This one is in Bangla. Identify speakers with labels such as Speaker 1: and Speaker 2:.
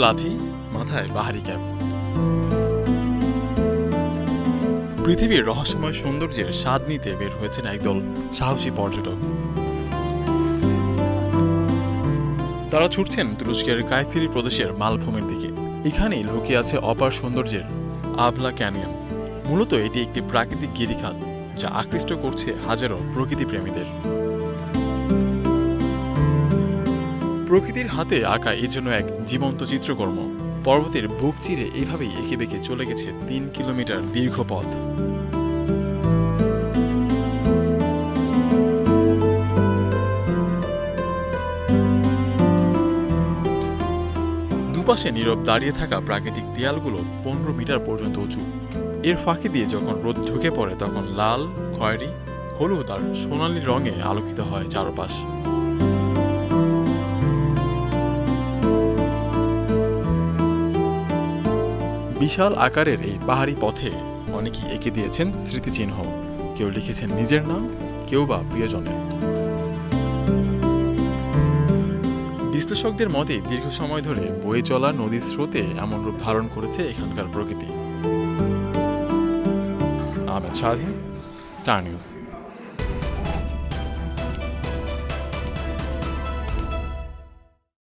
Speaker 1: লাঠি, মাথায় বাহারি ক্যাপ। পৃথিবীর রহস্যময় সৌন্দর্যের স্বাদ নিতে বের হয়েছেন একদল সাহসী পর্যটক। তারা ছুটছেন তুরস্কের কায়সেরি প্রদেশের মালভূমির দিকে। এখানেই লুকিয়ে আছে অপার সৌন্দর্যের আবলা ক্যানিয়ন। মূলত এটি একটি প্রাকৃতিক গিরিখাত যা আকৃষ্ট করছে হাজারো প্রকৃতিপ্রেমীদের। প্রকৃতির হাতে আঁকা এই জন্য এক জীবন্ত চিত্রকর্ম। পর্বতের বুক চিরে এইভাবেই এঁকে বেঁকে চলে গেছে 3 কিলোমিটার দীর্ঘ পথ। দুপাশে নীরব দাঁড়িয়ে থাকা প্রাকৃতিক দেয়ালগুলো 15 মিটার পর্যন্ত উঁচু। এর ফাঁকি দিয়ে যখন রোদ ঢুকে পড়ে তখন লাল, খয়েরি, হলুদ আর সোনালী রঙে আলোকিত হয় চারপাশ। বিশাল আকারের এই পাহাড়ি পথে অনেকেই এঁকে দিয়েছেন স্মৃতিচিহ্ন। কেউ লিখেছেন নিজের নাম, কেউ বা প্রিয়জনের। বিশ্লেষকদের মতে দীর্ঘ সময় ধরে বয়ে চলা নদীর স্রোতে এমন রূপ ধারণ করেছে এখানকার প্রকৃতি। আহমেদ স্বাধীন, স্টার নিউজ।